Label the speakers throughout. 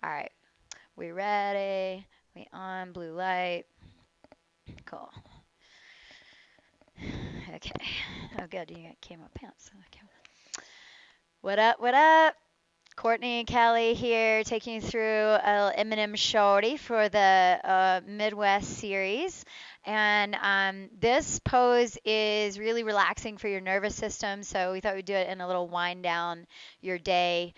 Speaker 1: All right, we ready? We on blue light. Cool. Okay. Oh, good. You came up pants. Okay. What up? What up? Courtney and Kelly here, taking you through a Eminem Shorty for the Midwest series. And this pose is really relaxing for your nervous system, so we thought we'd do it in a little wind down your day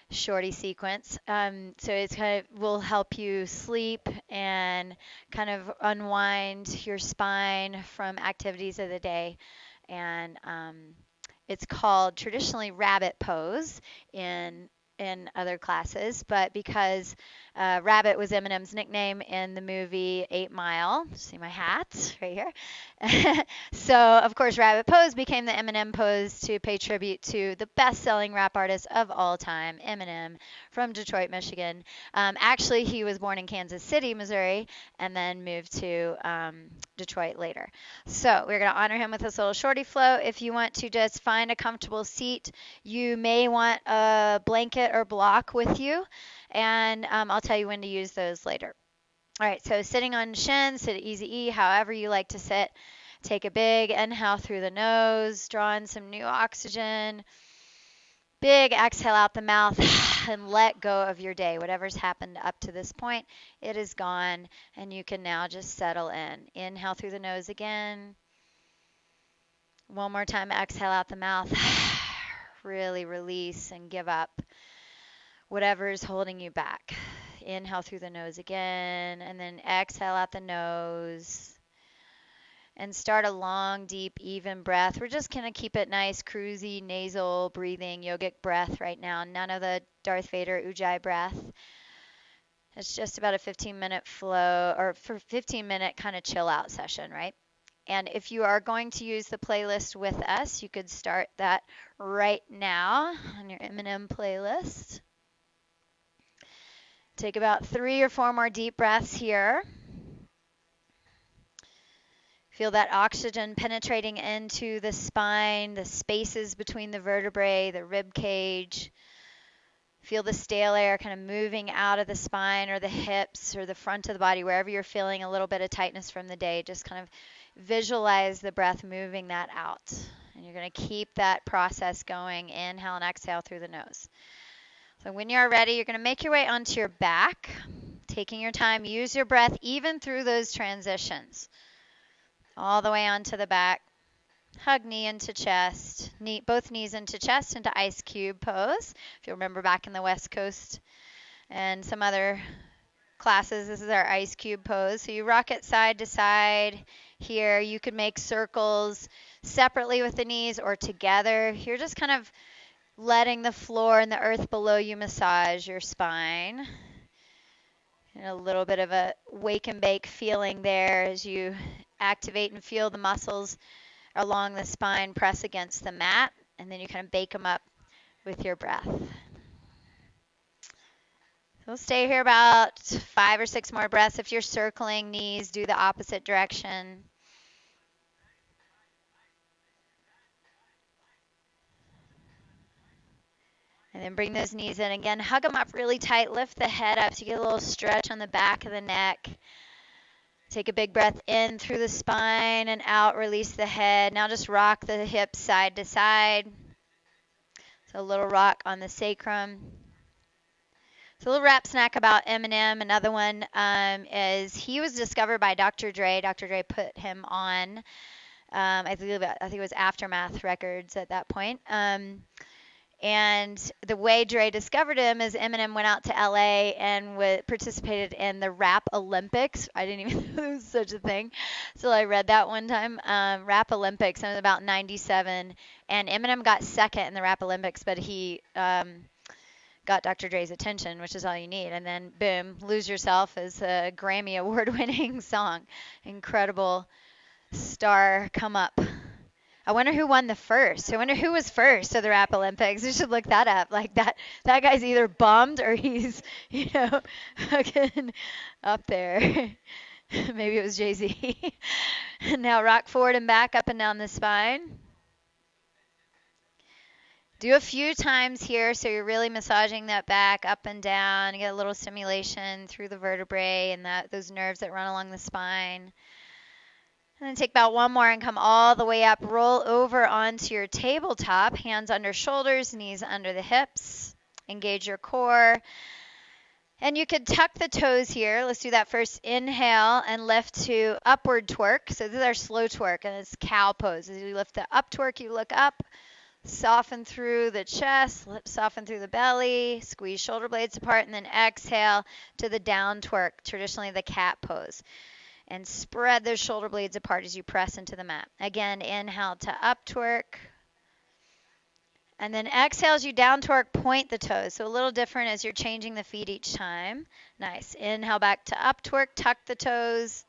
Speaker 1: Shorty sequence. So it's kind of will help you sleep and kind of unwind your spine from activities of the day. And it's called traditionally rabbit pose in other classes, but because Rabbit was Eminem's nickname in the movie 8 Mile, see my hat right here. So, of course, Rabbit pose became the Eminem pose to pay tribute to the best-selling rap artist of all time, Eminem, from Detroit, Michigan. Actually, he was born in Kansas City, Missouri, and then moved to Detroit later. So we're going to honor him with this little shorty flow. If you want to just find a comfortable seat, you may want a blanket or block with you, and I'll tell you when to use those later. All right, so sitting on shins, sit easy E, however you like to sit. Take a big inhale through the nose, draw in some new oxygen. Big exhale out the mouth and let go of your day. Whatever's happened up to this point, it is gone, and you can now just settle in. Inhale through the nose again. One more time, exhale out the mouth. Really release and give up whatever is holding you back. Inhale through the nose again, and then exhale out the nose. And start a long, deep, even breath. We're just going to keep it nice, cruisy, nasal breathing, yogic breath right now. None of the Darth Vader Ujjayi breath. It's just about a 15-minute flow or for 15-minute kind of chill out session, right? And if you are going to use the playlist with us, you could start that right now on your Eminem playlist. Take about 3 or 4 more deep breaths here. Feel that oxygen penetrating into the spine, the spaces between the vertebrae, the rib cage. Feel the stale air kind of moving out of the spine or the hips or the front of the body, wherever you're feeling a little bit of tightness from the day. Just kind of visualize the breath moving that out. And you're going to keep that process going. Inhale and exhale through the nose. So when you're ready, you're going to make your way onto your back, taking your time. Use your breath even through those transitions. All the way onto the back. Hug knee into chest. Both knees into chest into ice cube pose. If you remember back in the West Coast and some other classes, this is our ice cube pose. So you rock it side to side here. You could make circles separately with the knees or together. You're just kind of letting the floor and the earth below you massage your spine. And a little bit of a wake and bake feeling there as you activate and feel the muscles along the spine press against the mat, and then you kind of bake them up with your breath. So we'll stay here about 5 or 6 more breaths. If you're circling knees, do the opposite direction. And then bring those knees in again. Hug them up really tight. Lift the head up so you get a little stretch on the back of the neck. Take a big breath in through the spine and out. Release the head. Now just rock the hips side to side. So a little rock on the sacrum. So a little rap snack about Eminem. Another one is he was discovered by Dr. Dre. Dr. Dre put him on, I think it was Aftermath Records at that point. And the way Dre discovered him is Eminem went out to LA and participated in the Rap Olympics. I didn't even know there was such a thing. So I read that one time. Rap Olympics, and it was about 97. And Eminem got second in the Rap Olympics, but he got Dr. Dre's attention, which is all you need. And then, boom, Lose Yourself is a Grammy award-winning song. Incredible star come up. I wonder who won the first. I wonder who was first to the Rap Olympics. We should look that up. Like that guy's either bummed or he's, fucking up there. Maybe it was Jay-Z. Now rock forward and back, up and down the spine. Do a few times here so you're really massaging that back up and down. You get a little stimulation through the vertebrae and those nerves that run along the spine. And then take about one more and come all the way up. Roll over onto your tabletop, hands under shoulders, knees under the hips. Engage your core. And you could tuck the toes here. Let's do that first. Inhale and lift to upward twerk. So this is our slow twerk, and it's cow pose. As you lift the up twerk, you look up. Soften through the chest, soften through the belly, squeeze shoulder blades apart, and then exhale to the down twerk, traditionally the cat pose. And spread those shoulder blades apart as you press into the mat. Again, inhale to up twerk. And then exhale as you down twerk, point the toes. So a little different as you're changing the feet each time. Nice. Inhale back to up twerk, tuck the toes.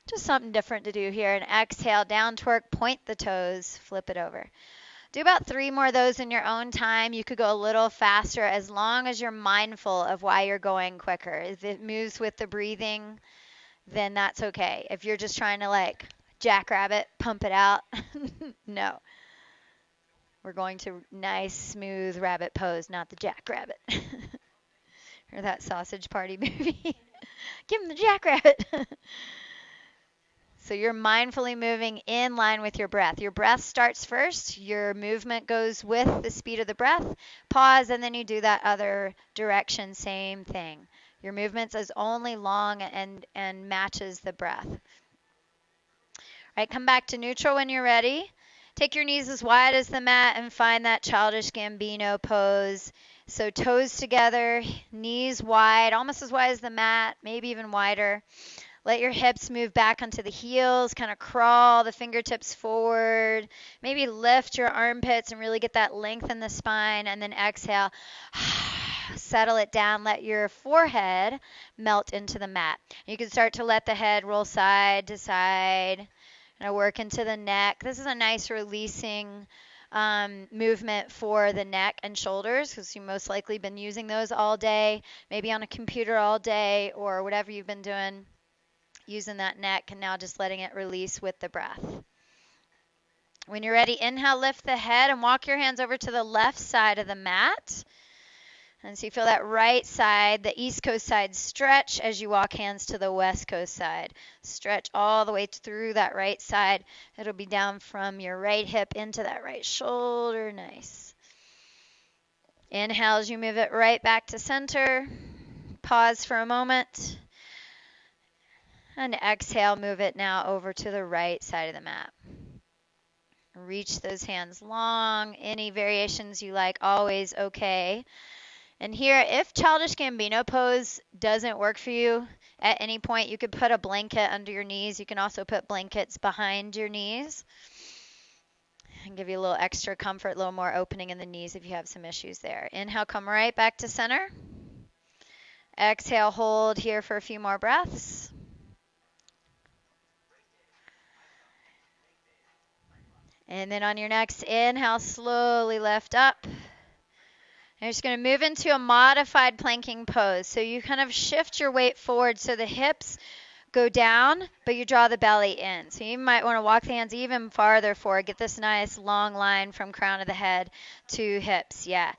Speaker 1: Just something different to do here. And exhale, down twerk, point the toes, flip it over. Do about 3 more of those in your own time. You could go a little faster as long as you're mindful of why you're going quicker. If it moves with the breathing, then that's okay. If you're just trying to like jackrabbit, pump it out, no. We're going to nice, smooth rabbit pose, not the jackrabbit. Or that Sausage Party movie. Give him the jackrabbit. So you're mindfully moving in line with your breath. Your breath starts first. Your movement goes with the speed of the breath. Pause, and then you do that other direction, same thing. Your movements is only long and matches the breath. All right, come back to neutral when you're ready. Take your knees as wide as the mat and find that childish Gambino pose. So toes together, knees wide, almost as wide as the mat, maybe even wider. Let your hips move back onto the heels, kind of crawl the fingertips forward. Maybe lift your armpits and really get that length in the spine. And then exhale, settle it down. Let your forehead melt into the mat. You can start to let the head roll side to side. Work into the neck. This is a nice releasing movement for the neck and shoulders because you've most likely been using those all day, maybe on a computer all day or whatever you've been doing. Using that neck and now just letting it release with the breath. When you're ready, inhale, lift the head and walk your hands over to the left side of the mat. And so you feel that right side, the East Coast side, stretch as you walk hands to the West Coast side. Stretch all the way through that right side. It'll be down from your right hip into that right shoulder. Nice. Inhale as you move it right back to center. Pause for a moment. And exhale, move it now over to the right side of the mat. Reach those hands long. Any variations you like, always okay. And here, if childish Gambino pose doesn't work for you, at any point you could put a blanket under your knees. You can also put blankets behind your knees and give you a little extra comfort, a little more opening in the knees if you have some issues there. Inhale, come right back to center. Exhale, hold here for a few more breaths. And then on your next inhale, slowly lift up. And you're just going to move into a modified planking pose. So you kind of shift your weight forward so the hips go down, but you draw the belly in. So you might want to walk the hands even farther forward. Get this nice long line from crown of the head to hips. Yeah.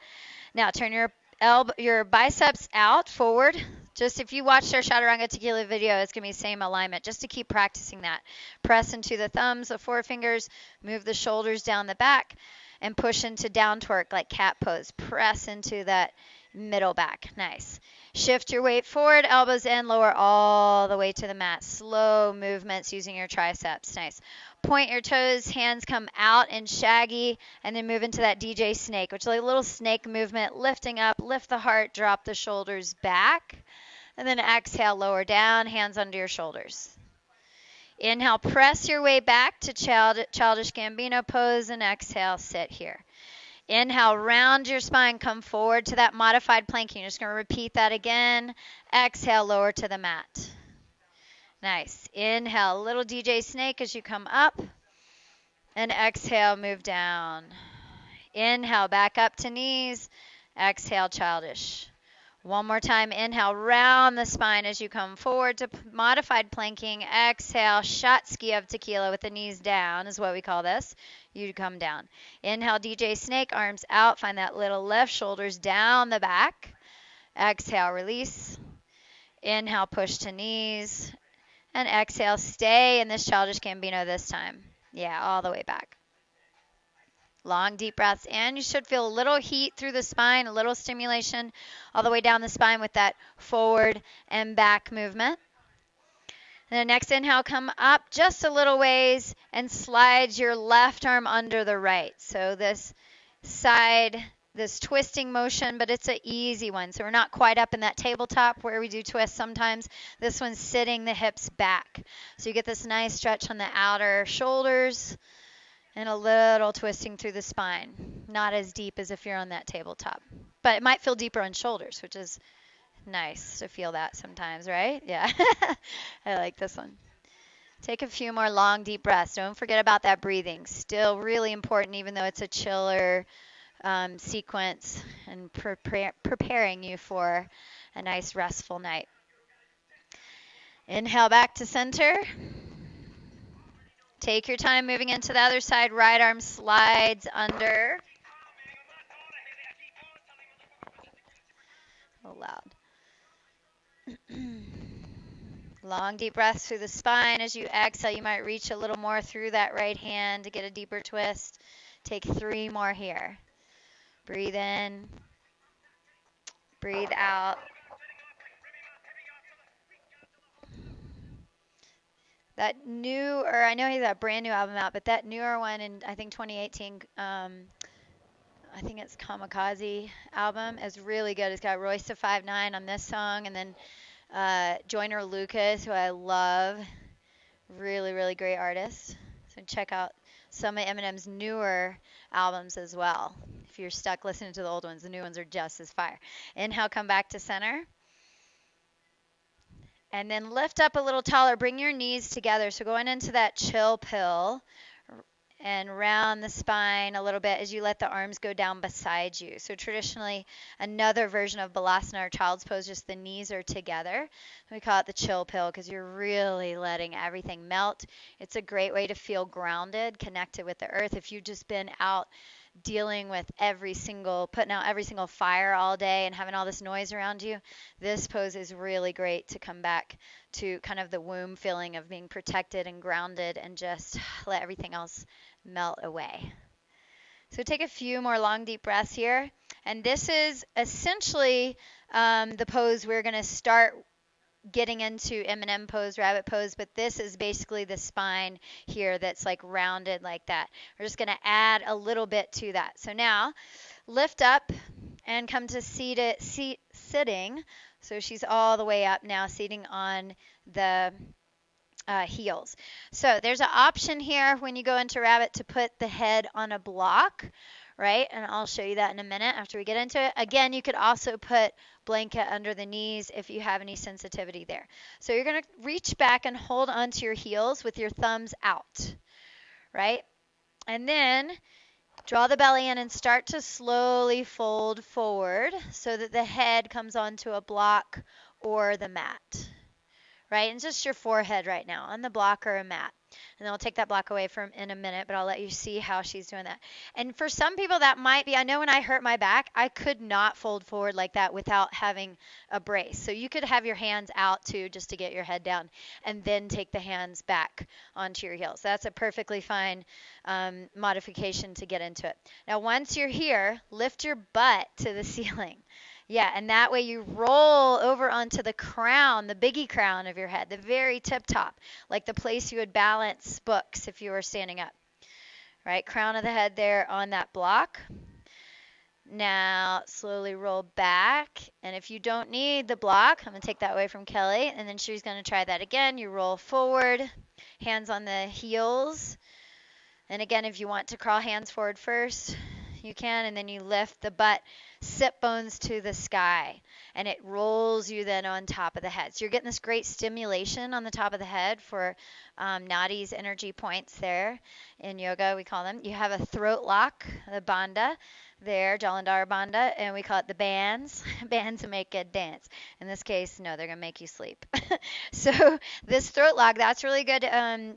Speaker 1: Now turn your biceps out forward. Just if you watched our Chaturanga Tequila video, it's going to be the same alignment, just to keep practicing that. Press into the thumbs, the forefingers, move the shoulders down the back, and push into down twerk like cat pose. Press into that middle back. Nice. Shift your weight forward, elbows in, lower all the way to the mat. Slow movements using your triceps. Nice. Point your toes, hands come out and shaggy, and then move into that DJ snake, which is like a little snake movement, lifting up, lift the heart, drop the shoulders back. And then exhale, lower down, hands under your shoulders. Inhale, press your way back to childish Gambino pose, and exhale, sit here. Inhale, round your spine, come forward to that modified planking. You're just going to repeat that again. Exhale, lower to the mat. Nice. Inhale, little DJ snake as you come up. And exhale, move down. Inhale, back up to knees. Exhale, childish. One more time, inhale, round the spine as you come forward to modified planking. Exhale, shot ski of tequila with the knees down is what we call this. You come down. Inhale, DJ snake, arms out. Find that little lift, shoulders down the back. Exhale, release. Inhale, push to knees. And exhale, stay in this childish Gambino this time. Yeah, all the way back. Long, deep breaths in. You should feel a little heat through the spine, a little stimulation all the way down the spine with that forward and back movement. And then next inhale, come up just a little ways and slide your left arm under the right. So this side, this twisting motion, but it's an easy one. So we're not quite up in that tabletop where we do twists sometimes. This one's sitting the hips back. So you get this nice stretch on the outer shoulders and a little twisting through the spine. Not as deep as if you're on that tabletop. But it might feel deeper on shoulders, which is nice to feel that sometimes, right? Yeah. I like this one. Take a few more long, deep breaths. Don't forget about that breathing. Still really important, even though it's a chiller sequence and preparing you for a nice, restful night. Inhale back to center. Take your time moving into the other side. Right arm slides under. A little loud. Long, deep breaths through the spine. As you exhale, you might reach a little more through that right hand to get a deeper twist. Take 3 more here. Breathe in. Breathe out. That new, or I know he has a brand new album out, but that newer one in, I think, 2018, I think it's Kamikaze album, is really good. It's got Royce da 5'9" on this song, and then Joyner Lucas, who I love. Really, really great artist. So check out some of Eminem's newer albums as well. If you're stuck listening to the old ones, the new ones are just as fire. Inhale, come back to center. And then lift up a little taller. Bring your knees together. So going into that chill pill and round the spine a little bit as you let the arms go down beside you. So traditionally, another version of Balasana or Child's Pose, just the knees are together. We call it the chill pill because you're really letting everything melt. It's a great way to feel grounded, connected with the earth. If you've just been out dealing with putting out every single fire all day and having all this noise around you, this pose is really great to come back to kind of the womb feeling of being protected and grounded and just let everything else melt away. So take a few more long, deep breaths here. And this is essentially the pose we're going to start getting into Eminem pose, rabbit pose, but this is basically the spine here that's like rounded like that. We're just going to add a little bit to that. So now lift up and come to sitting. So she's all the way up now, seating on the heels. So there's an option here when you go into rabbit to put the head on a block, right? And I'll show you that in a minute after we get into it. Again, you could also put blanket under the knees if you have any sensitivity there. So you're going to reach back and hold onto your heels with your thumbs out, right? And then draw the belly in and start to slowly fold forward so that the head comes onto a block or the mat. Right? And just your forehead right now on the block or a mat. And then I'll take that block away from in a minute, but I'll let you see how she's doing that. And for some people that might be, I know when I hurt my back, I could not fold forward like that without having a brace. So you could have your hands out too, just to get your head down, and then take the hands back onto your heels. That's a perfectly fine modification to get into it. Now, once you're here, lift your butt to the ceiling. Yeah, and that way you roll over onto the crown, the biggie crown of your head, the very tip top, like the place you would balance books if you were standing up. Right, crown of the head there on that block. Now slowly roll back, and if you don't need the block, I'm going to take that away from Kelly, and then she's going to try that again. You roll forward, hands on the heels, and again, if you want to crawl hands forward first, you can, and then you lift the butt sit bones to the sky, and it rolls you then on top of the head. So you're getting this great stimulation on the top of the head for nadis, energy points there. In yoga, we call them. You have a throat lock, the bandha there, Jalandhar bandha, and we call it the bands. Bands make good dance. In this case, no, they're going to make you sleep. So this throat lock, that's really good.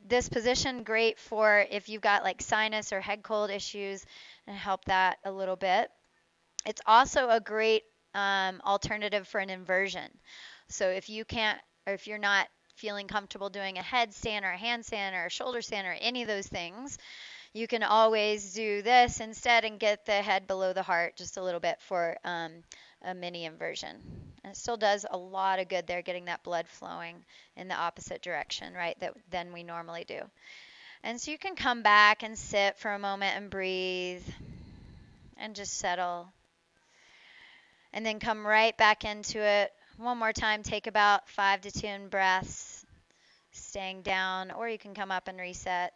Speaker 1: This position, great for if you've got like sinus or head cold issues, and help that a little bit. It's also a great alternative for an inversion. So if you can't, or if you're not feeling comfortable doing a headstand or a handstand or a shoulder stand or any of those things, you can always do this instead and get the head below the heart just a little bit for a mini inversion. And it still does a lot of good there, getting that blood flowing in the opposite direction, right, that than we normally do. And so you can come back and sit for a moment and breathe and just settle. And then come right back into it. One more time, take about 5 to 10 breaths, staying down, or you can come up and reset.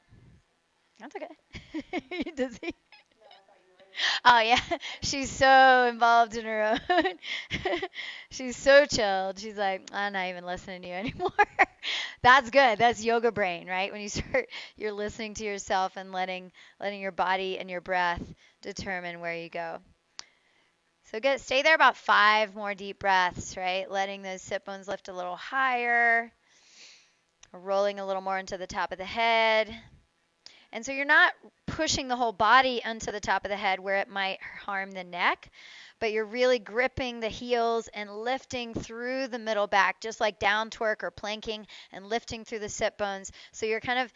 Speaker 1: That's okay. You dizzy? Oh yeah, she's so involved in her own. She's so chilled. She's like, I'm not even listening to you anymore. That's good. That's yoga brain, right? When you start, you're listening to yourself and letting your body and your breath determine where you go. So get stay there about 5 more deep breaths, right? Letting those sit bones lift a little higher, rolling a little more into the top of the head. And so you're not pushing the whole body onto the top of the head where it might harm the neck, but you're really gripping the heels and lifting through the middle back, just like down twerk or planking, and lifting through the sit bones. So you're kind of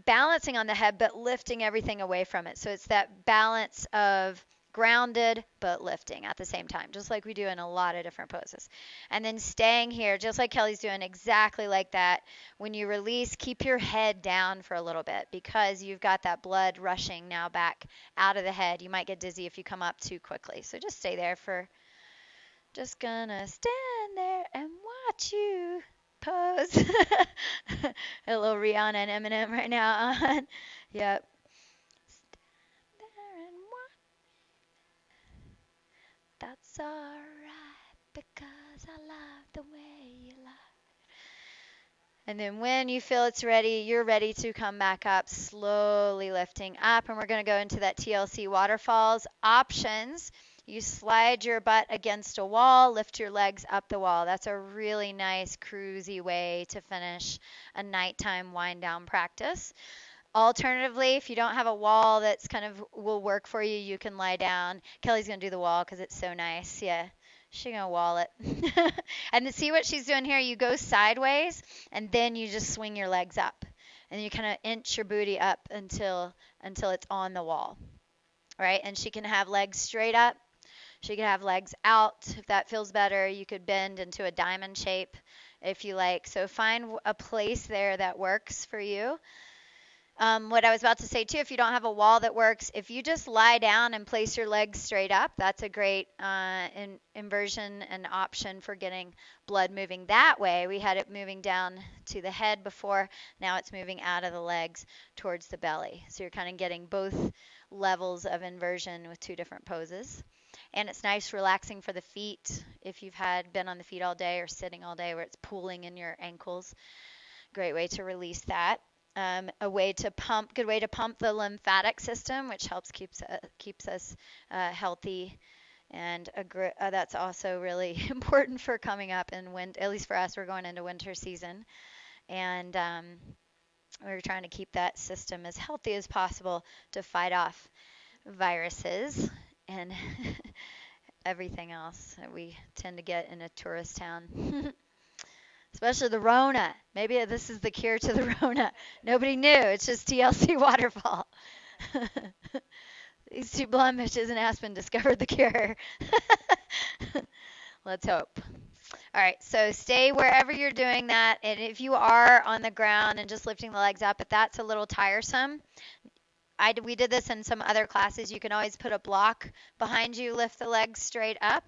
Speaker 1: balancing on the head, but lifting everything away from it. So it's that balance of grounded but lifting at the same time, just like we do in a lot of different poses. And then staying here, just like Kelly's doing, exactly like that. When you release, keep your head down for a little bit because you've got that blood rushing now back out of the head. You might get dizzy if you come up too quickly. So just stay there for, just gonna stand there and watch you pose. A little Rihanna and Eminem right now on. Yep. Stand there and watch. That's alright because I love the way you lie. And then when you feel it's ready, you're ready to come back up, slowly lifting up. And we're going to go into that TLC waterfalls. Options. You slide your butt against a wall, lift your legs up the wall. That's a really nice, cruisy way to finish a nighttime wind down practice. Alternatively, if you don't have a wall that's kind of will work for you, you can lie down. Kelly's going to do the wall because it's so nice. Yeah. She's going to wall it. And then see what she's doing here. You go sideways and then you just swing your legs up. And you kind of inch your booty up until it's on the wall. Right? And she can have legs straight up. She can have legs out if that feels better. You could bend into a diamond shape if you like. So find a place there that works for you. What I was about to say too, if you don't have a wall that works, if you just lie down and place your legs straight up, that's a great inversion and option for getting blood moving that way. We had it moving down to the head before. Now it's moving out of the legs towards the belly. So you're kind of getting both levels of inversion with 2 different poses. And it's nice relaxing for the feet if you've been on the feet all day or sitting all day where it's pooling in your ankles. Great way to release that. A way to pump, good way to pump the lymphatic system, which helps keeps us healthy, and that's also really important for coming up in winter. At least for us, we're going into winter season, and we're trying to keep that system as healthy as possible to fight off viruses and everything else that we tend to get in a tourist town. Especially the Rona. Maybe this is the cure to the Rona. Nobody knew. It's just TLC waterfall. These 2 blonde bitches in Aspen discovered the cure. Let's hope. All right, so stay wherever you're doing that. And if you are on the ground and just lifting the legs up, if that's a little tiresome, we did this in some other classes. You can always put a block behind you, lift the legs straight up.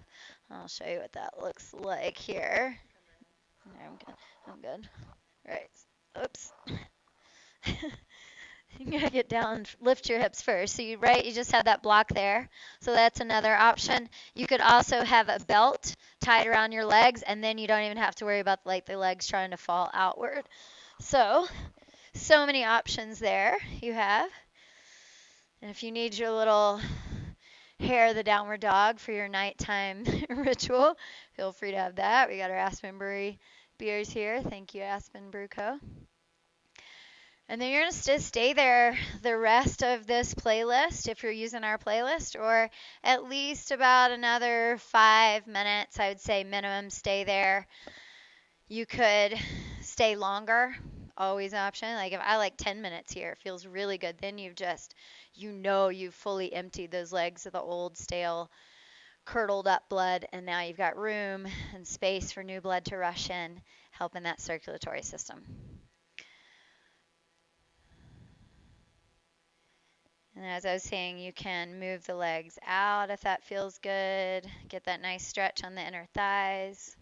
Speaker 1: I'll show you what that looks like here. I'm good. I'm good. Right. Oops. You gotta get down, lift your hips first. So you just have that block there. So that's another option. You could also have a belt tied around your legs, and then you don't even have to worry about like the legs trying to fall outward. So many options there you have. And if you need your little hair of the downward dog for your nighttime ritual, feel free to have that. We got our Aspen Brewery beers here. Thank you, Aspen Brew Co. And then you're going to stay there the rest of this playlist if you're using our playlist, or at least about another 5 minutes, I would say minimum, stay there. You could stay longer, always an option. Like if I like 10 minutes here, it feels really good. Then you've fully emptied those legs of the old, stale, curdled up blood, and now you've got room and space for new blood to rush in, helping that circulatory system. And as I was saying, you can move the legs out if that feels good. Get that nice stretch on the inner thighs.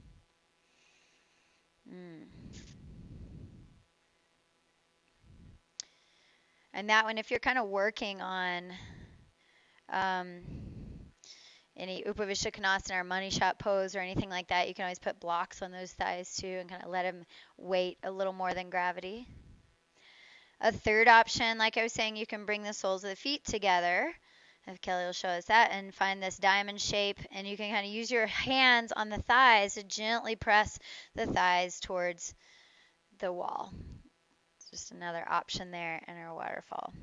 Speaker 1: Mm. And that one, if you're kind of working on um, any Upavishta Konasana or money shot pose or anything like that, you can always put blocks on those thighs too and kind of let them weight a little more than gravity. A third option, like I was saying, you can bring the soles of the feet together. If Kelly will show us that, and find this diamond shape, and you can kind of use your hands on the thighs to gently press the thighs towards the wall. It's just another option there in our waterfall.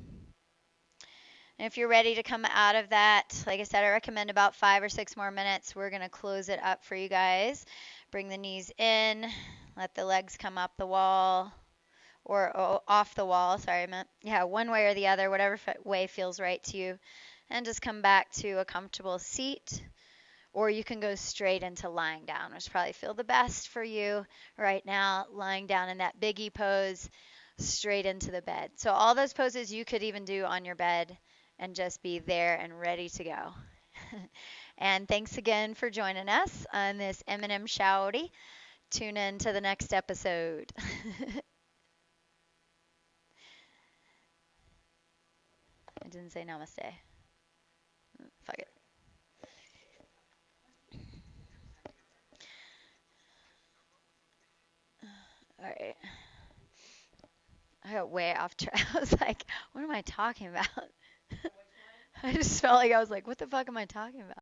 Speaker 1: And if you're ready to come out of that, like I said, I recommend about 5 or 6 more minutes. We're going to close it up for you guys. Bring the knees in, let the legs come up the wall, or off the wall, sorry, I meant, yeah, one way or the other, whatever way feels right to you. And just come back to a comfortable seat, or you can go straight into lying down, which probably feel the best for you right now, lying down in that biggie pose, straight into the bed. So all those poses you could even do on your bed and just be there and ready to go. And thanks again for joining us on this Eminem Shouty. Tune in to the next episode. I didn't say namaste. Fuck it. All right. I got way off track. I was like, what am I talking about? I just felt like I was like, what the fuck am I talking about?